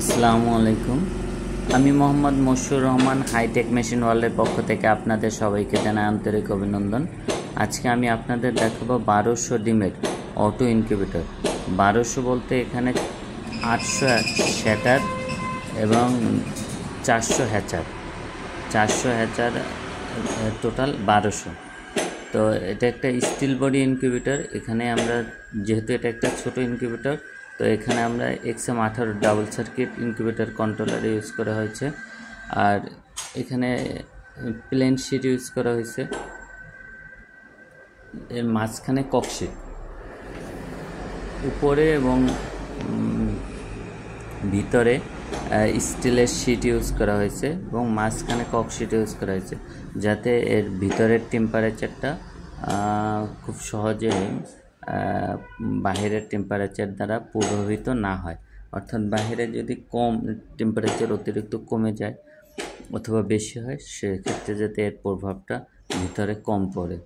আসসালামু আলাইকুম। আমি মোহাম্মদ মশিউর রহমান হাইটেক মেশিন ওয়ার্ল্ডের পক্ষ থেকে আপনাদের সবাইকে জানাই আন্তরিক অভিনন্দন। আজকে আমি আপনাদের দেখাবো 1200 ডিমের অটো ইনকিউবেটর। 1200 বলতে এখানে 800 শ্যাটার এবং 400 হ্যাচার, টোটাল 1200। তো এটা একটা স্টিল বডি ইনকিউবেটর। এখানে আমরা যেহেতু এটা একটা ছোট ইনকিউবেটর, তো এখানে আমরা XM18 double circuit incubator controller use করা হয়েছে। আর এখানে প্লেন শিট ইউজ করা হয়েছে, এর মাঝখানে ককশিট, উপরে এবং ভিতরে স্টিলের শিট ইউজ করা হয়েছে এবং মাঝখানে ককশিট ইউজ করা হয়েছে, যাতে এর ভিতরের টেম্পারেচারটা খুব সহজে বাহিরের টেম্পারেচার দ্বারা প্রভাবিত না হয়। অর্থাৎ বাহিরে যদি কম টেম্পারেচার অতিরিক্ত কমে যায় অথবা বেশি হয়, সেক্ষেত্রে যাতে এর প্রভাবটা ভিতরে কম পড়ে।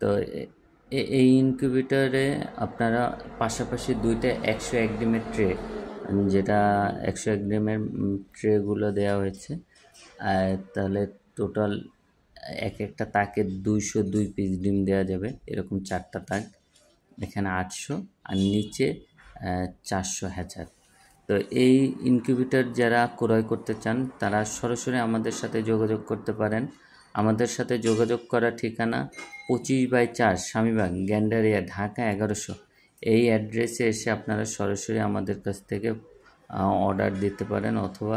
তো এই ইনকিউবেটরে আপনারা পাশাপাশি দুইটা 101 ডিমের ট্রে, যেটা 101 ডিমের ট্রেগুলো দেওয়া হয়েছে, তাহলে টোটাল একটা তাকে 202 পিস ডিম দেওয়া যাবে। এরকম 4টা তাক, এখানে 800 আর নিচে 400 হ্যাচার। তো এই ইনকিউবেটর যারা ক্রয় করতে চান তারা সরাসরি আমাদের সাথে যোগাযোগ করতে পারেন। আমাদের সাথে যোগাযোগ করার ঠিকানা 25/4 স্বামীবাগ, গ্যান্ডারিয়া, ঢাকা 1100। এই অ্যাড্রেসে এসে আপনারা সরাসরি আমাদের কাছ থেকে অর্ডার দিতে পারেন অথবা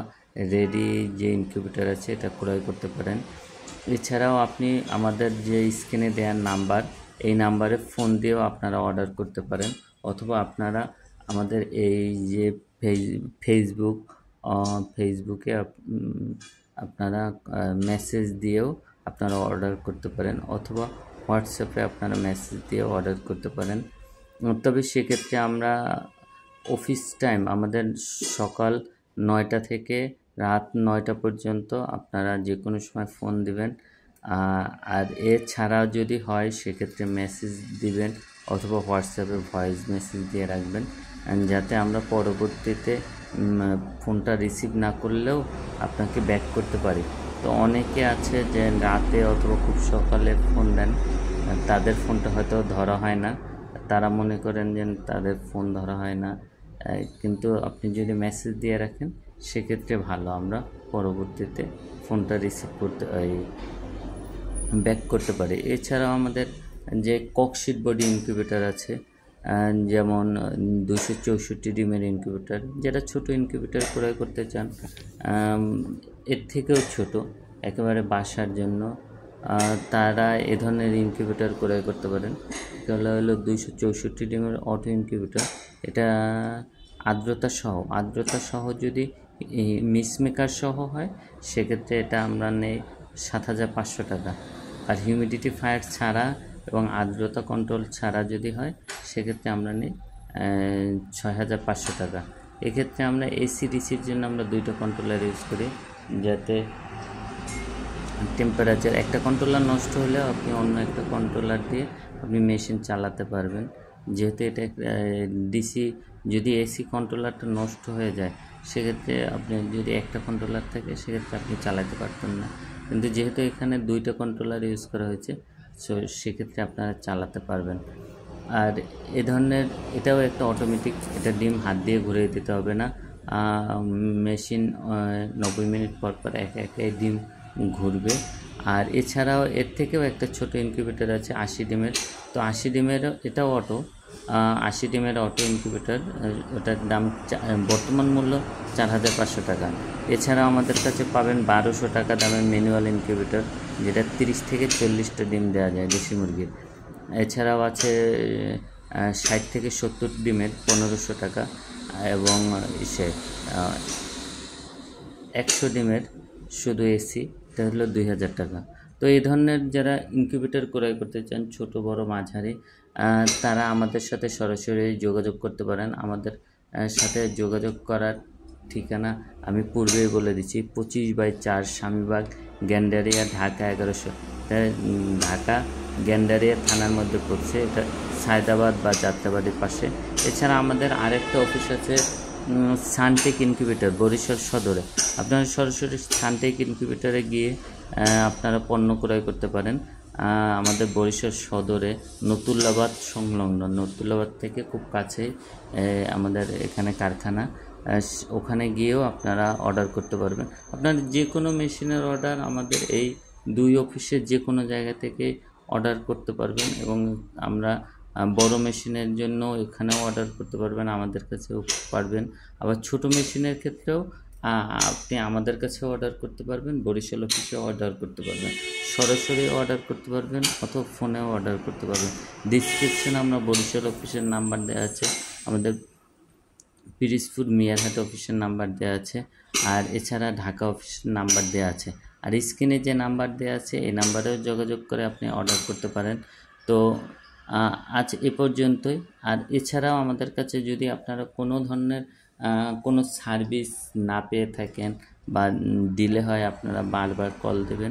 রেডি যে ইনকিউবেটর আছে এটা ক্রয় করতে পারেন। এছাড়াও আপনি আমাদের যে স্ক্রিনে দেওয়ার নাম্বার, এই নাম্বারে ফোন দিয়েও আপনারা অর্ডার করতে পারেন, অথবা আপনারা আমাদের এই যে ফেসবুকে আপনারা মেসেজ দিয়েও আপনারা অর্ডার করতে পারেন, অথবা হোয়াটসঅ্যাপে আপনারা মেসেজ দিয়েও অর্ডার করতে পারেন। তবে সেক্ষেত্রে আমরা অফিস টাইম আমাদের সকাল 9টা থেকে রাত 9টা পর্যন্ত, আপনারা যে কোনো সময় ফোন দিবেন। আর এছাড়াও যদি হয় সেক্ষেত্রে মেসেজ দিবেন অথবা হোয়াটসঅ্যাপে ভয়েস মেসেজ দিয়ে রাখবেন, যাতে আমরা পরবর্তীতে ফোনটা রিসিভ না করলেও আপনাকে ব্যাক করতে পারি। তো অনেকে আছে যে রাতে অথবা খুব সকালে ফোন দেন, তাদের ফোনটা হয়তো ধরা হয় না, তারা মনে করেন যে তাদের ফোন ধরা হয় না, কিন্তু আপনি যদি মেসেজ দিয়ে রাখেন সেক্ষেত্রে ভালো, আমরা পরবর্তীতে ফোনটা রিসিভ করতে ব্যাক করতে পারি। এছাড়াও আমাদের যে ককশিট বডি ইনকিউবেটর আছে, যেমন 264 ডিমের ইনকিউবেটর, যারা ছোট ইনকিউবেটর ক্রয় করতে চান, এর থেকেও ছোট একেবারে বাসার জন্য, তারা এ ধরনের ইনকিউবেটর ক্রয় করতে পারেন। এগুলো হলো 264 ডিমের অটো ইনকিউবেটর। এটা আর্দ্রতা সহ যদি মিসমেকার সহ হয় সেক্ষেত্রে এটা আমরা নেই 7,500 টাকা। আর হিউমিডিফায়ার ছাড়া এবং আর্দ্রতা কন্ট্রোল ছাড়া যদি হয় সেক্ষেত্রে আমরা নিই 6,500 টাকা। এক্ষেত্রে আমরা এসি ডিসির জন্য আমরা দুইটা কন্ট্রোলার ইউজ করি, যাতে টেম্পারেচার, একটা কন্ট্রোলার নষ্ট হলেও আপনি অন্য একটা কন্ট্রোলার দিয়ে আপনি মেশিন চালাতে পারবেন। যেহেতু এটা ডিসি, যদি এসি কন্ট্রোলারটা নষ্ট হয়ে যায় সেক্ষেত্রে আপনি যদি একটা কন্ট্রোলার থাকে সেক্ষেত্রে আপনি চালাতে পারতেন না, কিন্তু যেহেতু এখানে দুইটা কন্ট্রোলার ইউজ করা হয়েছে সেক্ষেত্রে আপনারা চালাতে পারবেন। আর এ ধরনের এটাও একটা অটোমেটিক, এটা ডিম হাত দিয়ে ঘুরিয়ে দিতে হবে না, মেশিন 90 মিনিট পর এক ডিম ঘুরবে। আর এছাড়াও এর থেকেও একটা ছোট ইনকিউবেটর আছে 80 ডিমের। তো 80 ডিমের এটাও 80 ডিমের অটো ইনকিউবেটর, ওটার দাম বর্তমান মূল্য 4,500 টাকা। এছাড়াও আমাদের কাছে পাবেন 1200 টাকা দামের ম্যানুয়াল ইনকিউবেটর, যেটা 30 থেকে 40টা ডিম দেওয়া যায় দেশি মুরগির। এছাড়াও আছে 60 থেকে 70 ডিমের 1500 টাকা, এবং 100 ডিমের শুধু এসি, এটা হলো 2000 টাকা। তো এই ধরনের যারা ইনকিউবেটর ক্রয় করতে চান, ছোট বড় মাঝারি, তারা আমাদের সাথে সরাসরি যোগাযোগ করতে পারেন। আমাদের সাথে যোগাযোগ করার ঠিকানা আমি পূর্বেই বলে দিচ্ছি, 25/4 স্বামীবাগ, গ্যান্ডারিয়া, ঢাকা 1100। ঢাকা গ্যান্ডারিয়া থানার মধ্যে পড়ছে, এটা সায়দাবাদ বা যাত্রাবাড়ির পাশে। এছাড়া আমাদের আরেকটা অফিস আছে সানটেক ইনকিউবেটর বরিশাল সদরে, আপনারা সরাসরি সানটেক ইনকিউবেটরে গিয়ে আপনারা পণ্য ক্রয় করতে পারেন। আমাদের বরিশাল সদরে নতুল্লাবাদ সংলগ্ন, নতুল্লাবাদ থেকে খুব কাছে আমাদের এখানে কারখানা, ওখানে গিয়েও আপনারা অর্ডার করতে পারবেন। আপনার যে কোনো মেশিনের অর্ডার আমাদের এই 2 অফিসের যে কোনো জায়গা থেকে অর্ডার করতে পারবেন, এবং আমরা বড় মেশিনের জন্য এখানেও অর্ডার করতে পারবেন, আমাদের কাছেও পারবেন। আবার ছোট মেশিনের ক্ষেত্রেও আপনি আমাদের কাছেও অর্ডার করতে পারবেন, বরিশাল অফিসেও অর্ডার করতে পারবেন, সরাসরি অর্ডার করতে পারবেন অথবা ফোনেও অর্ডার করতে পারবেন। ডিসক্রিপশনে আমরা বরিশাল অফিসের নাম্বার দেওয়া আছে, আমাদের পিরিজপুর মিয়ারহাট অফিসের নাম্বার দেওয়া আছে, আর এছাড়া ঢাকা অফিসের নাম্বার দেওয়া আছে। আর স্ক্রিনে যে নাম্বার দেওয়া আছে এই নাম্বারেও যোগাযোগ করে আপনি অর্ডার করতে পারেন। তো আজ এ পর্যন্তই। আর এছাড়াও আমাদের কাছে যদি আপনারা কোনো ধরনের কোনো সার্ভিস না পেয়ে থাকেন বা ডিলে হয়, আপনারা বারবার কল দেবেন।